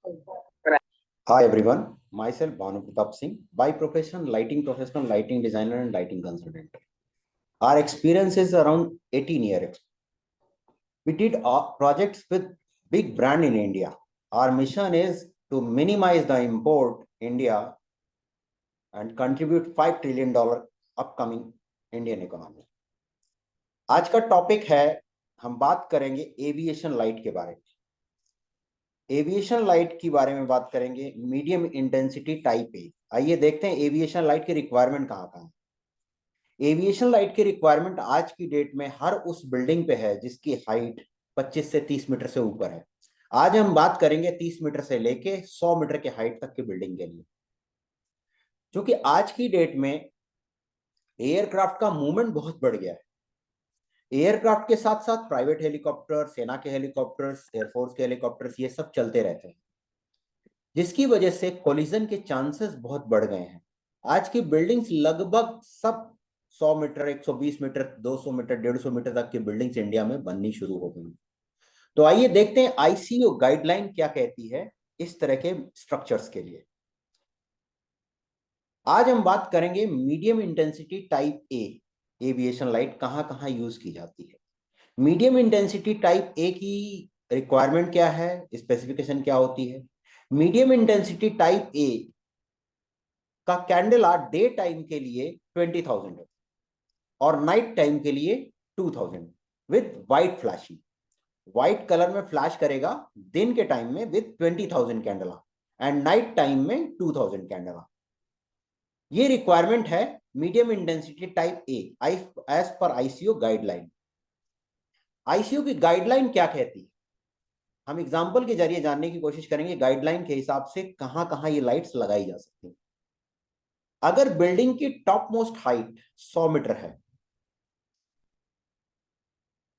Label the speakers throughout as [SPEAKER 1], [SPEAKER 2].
[SPEAKER 1] Hi everyone, myself Bhanu Pratap Singh, by profession lighting professional, lighting designer and lighting consultant. Our experience is around 18 years. We did projects with big brand in India. Our mission is to minimize the import India and contribute $5 trillion upcoming Indian economy. आज का topic है, हम बात करेंगे aviation light के बारे में। Aviation light के बारे में बात करेंगे, मीडियम इंटेंसिटी टाइप ए। आइए देखते हैं एविएशन लाइट की रिक्वायरमेंट कहाँ कहाँ है। एविएशन लाइट की रिक्वायरमेंट आज की डेट में हर उस बिल्डिंग पे है जिसकी हाइट 25 से 30 मीटर से ऊपर है। आज हम बात करेंगे 30 मीटर से लेके 100 मीटर के हाइट तक की बिल्डिंग के लिए, क्योंकि आज की डेट में एयरक्राफ्ट का मूवमेंट बहुत बढ़ गया है। एयरक्राफ्ट के साथ साथ प्राइवेट हेलीकॉप्टर, सेना के हेलीकॉप्टर्स, एयरफोर्स के हेलीकॉप्टर्स, ये सब चलते रहते हैं, जिसकी वजह से कोलिजन के चांसेस बहुत बढ़ गए हैं। आज की बिल्डिंग्स लगभग सब 100 मीटर, 120 मीटर, 200 मीटर, 150 मीटर तक की बिल्डिंग्स इंडिया में बननी शुरू हो गई। तो आइए देखते हैं आईसीओ गाइडलाइन क्या कहती है इस तरह के स्ट्रक्चर्स के लिए। आज हम बात करेंगे मीडियम इंटेंसिटी टाइप ए एविएशन लाइट कहां कहां यूज की जाती है। मीडियम इंटेंसिटी टाइप ए की रिक्वायरमेंट क्या है, स्पेसिफिकेशन क्या होती है। मीडियम इंटेंसिटी टाइप ए का कैंडला डे टाइम के लिए 20,000 है और नाइट टाइम के लिए 2,000 with white flashing. White colour में फ्लैश करेगा दिन के टाइम में with 20,000 candela and night time में 2,000 कैंडला। ये रिक्वायरमेंट है medium intensity type A as पर आईसीओ गाइडलाइन। आईसीओ की गाइडलाइन क्या कहती है, हम एग्जांपल के जरिए जानने की कोशिश करेंगे गाइडलाइन के हिसाब से कहां कहां ये लाइट्स लगाई जा सकती हैं। अगर बिल्डिंग की टॉप मोस्ट हाइट 100 मीटर है,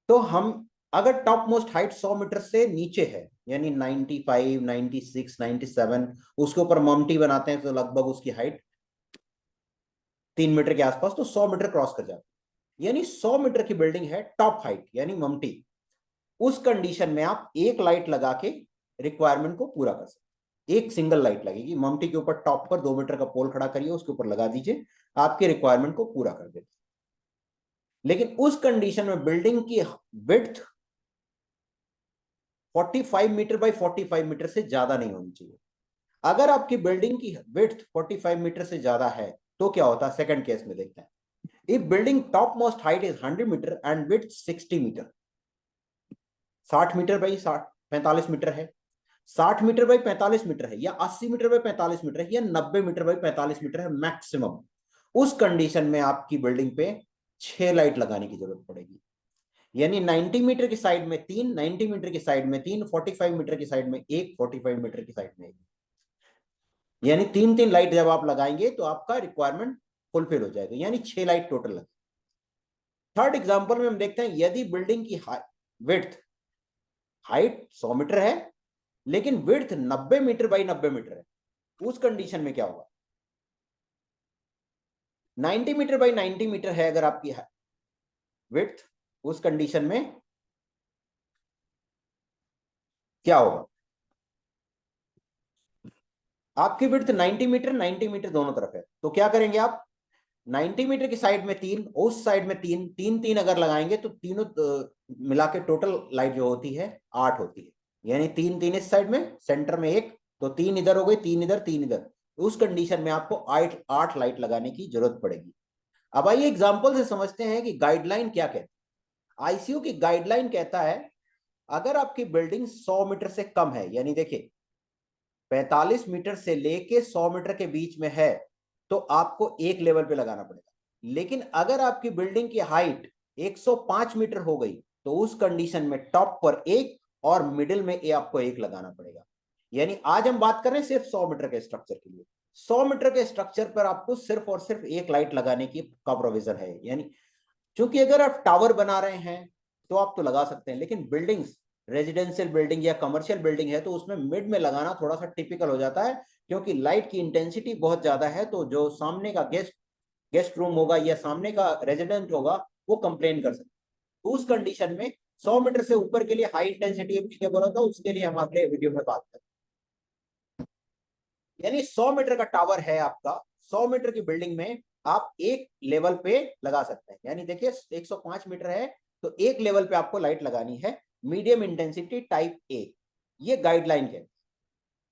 [SPEAKER 1] तो हम अगर टॉप मोस्ट हाइट 100 मीटर से नीचे है, यानी 95, 96, 97, उसके ऊपर ममटी बनाते हैं तो लगभग उसकी हाइट 3 मीटर के आसपास, तो 100 मीटर क्रॉस कर जाती है। यानी 100 मीटर की बिल्डिंग है, टॉप हाइट यानी ममटी, उस कंडीशन में आप एक लाइट लगा के रिक्वायरमेंट को पूरा कर सकते हैं। एक सिंगल लाइट लगेगी ममटी के ऊपर, टॉप पर 2 मीटर का पोल खड़ा करिए, उसके ऊपर लगा दीजिए, आपके रिक्वायरमेंट को पूरा कर देते। लेकिन उस कंडीशन में बिल्डिंग की विड्थ 45 मीटर बाई 45 मीटर से ज्यादा नहीं होनी चाहिए। अगर आपकी बिल्डिंग की विड्थ 45 मीटर से ज्यादा है तो क्या होता है, सेकंड केस में देखते हैं। If building top most height is 100 metre and width 60 metre, 60 metre by 45 metre है, 60 मीटर बाई 45 मीटर है, या 80 मीटर बाई 45 मीटर है, या 90 मीटर बाई 45 मीटर है मैक्सिमम, उस कंडीशन में आपकी बिल्डिंग पे 6 लाइट लगाने की जरूरत पड़ेगी। यानी 90 मीटर की साइड में 3, 90 मीटर की साइड में 3, 45 मीटर की साइड में 1, 45 मीटर की साइड में 1, यानी 3 3 लाइट जब आप लगाएंगे तो आपका रिक्वायरमेंट फुलफिल हो जाएगा, यानी 6 लाइट टोटल लगे। थर्ड एग्जांपल में हम देखते हैं, यदि बिल्डिंग की विड्थ हाइट 100 मीटर है लेकिन विड्थ 90 मीटर बाई 90 मीटर है, उस कंडीशन में क्या होगा। 90 मीटर बाई 90 मीटर है अगर आपकी विड्थ, उस कंडीशन में क्या होगा, आपकी विड्थ 90 मीटर 90 मीटर दोनों तरफ है, तो क्या करेंगे आप, 90 मीटर की साइड में 3, उस साइड में 3, 3 3 अगर लगाएंगे तो तीनों मिला के टोटल लाइट जो होती है 8 होती है। यानी 3 3 इस साइड में, सेंटर में 1, तो 3 इधर हो गई, 3 इधर, 3 इधर। उस कंडीशन में आपको 8 लाइट लगाने की जरूरत पड़ेगी। अब आइए एग्जाम्पल से समझते हैं कि गाइडलाइन क्या कहती है। आईसीयू की गाइडलाइन कहता है, अगर आपकी बिल्डिंग 100 मीटर से कम है, यानी देखिए 45 मीटर से लेके 100 मीटर के बीच में है, तो आपको एक लेवल पे लगाना पड़ेगा। लेकिन अगर आपकी बिल्डिंग की हाइट 105 मीटर हो गई तो उस कंडीशन में टॉप पर 1 और मिडिल में आपको 1 लगाना पड़ेगा। यानी आज हम बात कर रहे हैं सिर्फ 100 मीटर के स्ट्रक्चर के लिए। 100 मीटर के स्ट्रक्चर पर आपको सिर्फ और सिर्फ 1 लाइट लगाने की का प्रोविजन है। यानी क्योंकि अगर आप टावर बना रहे हैं तो आप तो लगा सकते हैं, लेकिन बिल्डिंग्स, रेजिडेंशियल बिल्डिंग या कमर्शियल बिल्डिंग है तो उसमें मिड में लगाना थोड़ा सा टिपिकल हो जाता है, क्योंकि लाइट की इंटेंसिटी बहुत ज्यादा है। तो जो सामने का गेस्ट रूम होगा या सामने का रेजिडेंट होगा वो कंप्लेन कर सकते हैं। तो उस कंडीशन में 100 मीटर से ऊपर के लिए हाई इंटेंसिटी बोला था, उसके लिए हम अगले वीडियो में बात करें। यानी 100 मीटर का टावर है आपका, 100 मीटर की बिल्डिंग में आप एक लेवल पे लगा सकते हैं। यानी देखिए 105 मीटर है तो एक लेवल पे आपको लाइट लगानी है, मीडियम इंटेंसिटी टाइप ए, ये गाइडलाइन कहती है।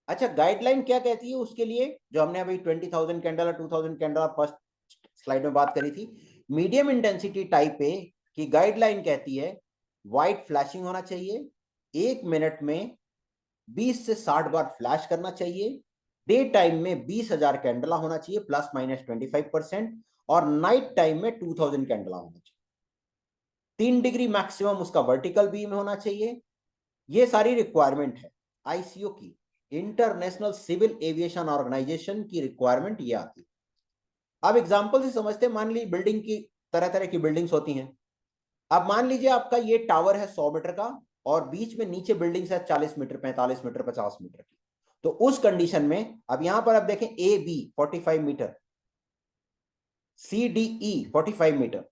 [SPEAKER 1] अच्छा, गाइडलाइन क्या कहती है उसके लिए, जो हमने अभी 20,000 कैंडल और 2,000 कैंडल फर्स्ट स्लाइड में बात करी थी, मीडियम इंटेंसिटी टाइप ए की गाइडलाइन कहती है व्हाइट फ्लैशिंग होना चाहिए, 1 मिनट में 20 से 60 बार फ्लैश करना चाहिए, डे टाइम में 20,000 कैंडला होना चाहिए प्लस माइनस 25%, और नाइट टाइम में 2,000 कैंडला होना चाहिए। 3 डिग्री मैक्सिमम उसका वर्टिकल बीम होना चाहिए। ये सारी रिक्वायरमेंट है आईसीओ की, इंटरनेशनल सिविल एविएशन ऑर्गेनाइजेशन की रिक्वायरमेंट ये आती। अब एग्जांपल से समझते हैं, मान लीजिए बिल्डिंग की तरह तरह की बिल्डिंग्स होती हैं। अब मान लीजिए आपका ये टावर है 100 मीटर का और बीच में नीचे बिल्डिंग्स है 40 मीटर, 45 मीटर, 50 मीटर की। तो उस कंडीशन में अब यहां पर आप देखें A B 45 metre, C D E 45 metre,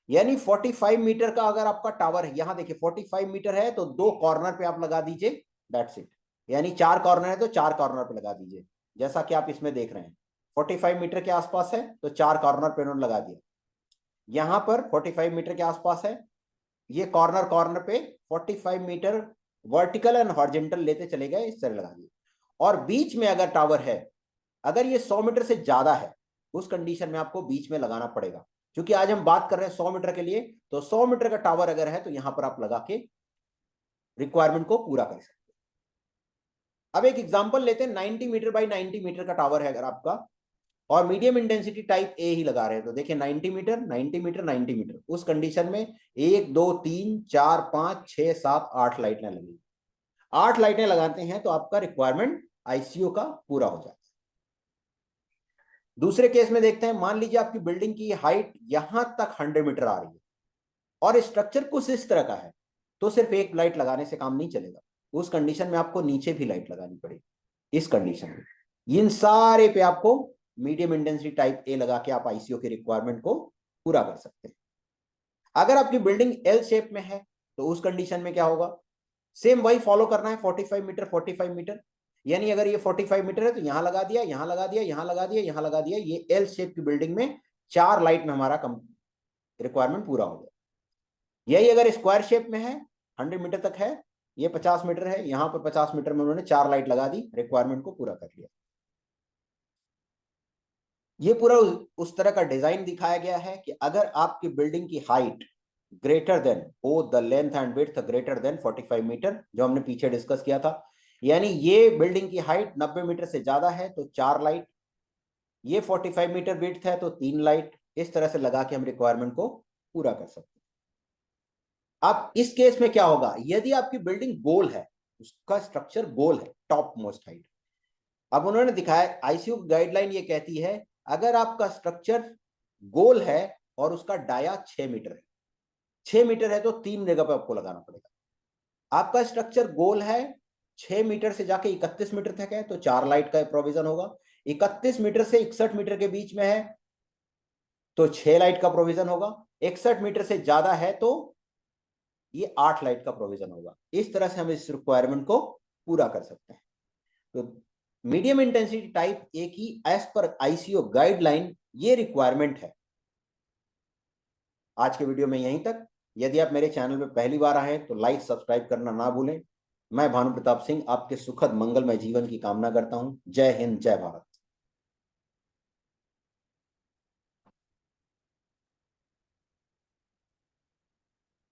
[SPEAKER 1] यानी 45 मीटर का अगर आपका टावर है, यहां देखिए 45 मीटर है तो 2 कॉर्नर पे आप लगा दीजिए, दैट्स इट। यानी 4 कॉर्नर है तो 4 कॉर्नर पे लगा दीजिए, जैसा कि आप इसमें देख रहे हैं 45 मीटर के आसपास है तो 4 कॉर्नर पे उन्होंने लगा दिया। यहां पर 45 मीटर के आसपास है, ये कॉर्नर कॉर्नर पे 45 मीटर वर्टिकल एंड हॉरिजॉन्टल लेते चले गए, इस तरह लगा दिए। और बीच में अगर टावर है, अगर ये 100 मीटर से ज्यादा है, उस कंडीशन में आपको बीच में लगाना पड़ेगा। क्योंकि आज हम बात कर रहे हैं 100 मीटर के लिए, तो 100 मीटर का टावर अगर है तो यहां पर आप लगा के रिक्वायरमेंट को पूरा कर सकते हैं। अब एक एग्जांपल लेते हैं, 90 मीटर बाई 90 मीटर का टावर है अगर आपका, और मीडियम इंटेंसिटी टाइप ए ही लगा रहे हैं, तो देखिए 90 मीटर 90 मीटर 90 मीटर, उस कंडीशन में 1 2 3 4 5 6 7 8 लाइटें लगेंगी। 8 लाइटें लगाते हैं तो आपका रिक्वायरमेंट आईसीयू का पूरा हो जाता है। दूसरे केस में देखते हैं, मान लीजिए आपकी बिल्डिंग की हाइट यहां तक 100 मीटर आ रही है और स्ट्रक्चर कुछ इस तरह का है, तो सिर्फ एक लाइट लगाने से काम नहीं चलेगा, उस कंडीशन में आपको नीचे भी लाइट लगानी पड़ेगी। इस कंडीशन में इन सारे पे आपको मीडियम इंटेंसिटी टाइप ए लगा के आप आईसीयू की रिक्वायरमेंट को पूरा कर सकते हैं। अगर आपकी बिल्डिंग एल शेप में है तो उस कंडीशन में क्या होगा, सेम वही फॉलो करना है, 45 मीटर 45 मीटर। यानी अगर ये 45 मीटर है तो यहां लगा दिया, यहां लगा दिया, यहां लगा दिया, यहां लगा दिया, ये एल शेप की बिल्डिंग में 4 लाइट में हमारा रिक्वायरमेंट पूरा हो गया। यही अगर स्क्वायर शेप में है, 100 मीटर तक है, ये 50 मीटर है, यहां पर 50 मीटर में उन्होंने 4 लाइट लगा दी, रिक्वायरमेंट को पूरा कर लिया। ये पूरा उस तरह का डिजाइन दिखाया गया है कि अगर आपकी बिल्डिंग की height greater than both the length and width greater than 45 metre, जो हमने पीछे डिस्कस किया था, यानी ये बिल्डिंग की हाइट 90 मीटर से ज्यादा है तो 4 लाइट, ये 45 मीटर विड्थ है तो 3 लाइट, इस तरह से लगा के हम रिक्वायरमेंट को पूरा कर सकते हैं। अब इस केस में क्या होगा, यदि आपकी बिल्डिंग गोल है, उसका स्ट्रक्चर गोल है, टॉप मोस्ट हाइट, अब उन्होंने दिखाया आईसीयू गाइडलाइन ये कहती है अगर आपका स्ट्रक्चर गोल है और उसका डाया 6 मीटर है, 6 मीटर है तो 3 जगह पे आपको लगाना पड़ेगा। आपका स्ट्रक्चर गोल है, 6 मीटर से जाके 31 मीटर तक है तो 4 लाइट का प्रोविजन होगा, 31 मीटर से 61 मीटर के बीच में है तो 6 लाइट का प्रोविजन होगा, 61 मीटर से ज्यादा है तो ये 8 लाइट का प्रोविजन होगा। इस तरह से हम इस रिक्वायरमेंट को पूरा कर सकते हैं। तो मीडियम इंटेंसिटी टाइप ए की एज पर आईसीओ गाइडलाइन ये रिक्वायरमेंट है। आज के वीडियो में यहीं तक। यदि आप मेरे चैनल में पहली बार आए हैं तो लाइक सब्सक्राइब करना ना भूलें। मैं भानु प्रताप सिंह आपके सुखद मंगलमय जीवन की कामना करता हूं। जय हिंद, जय भारत।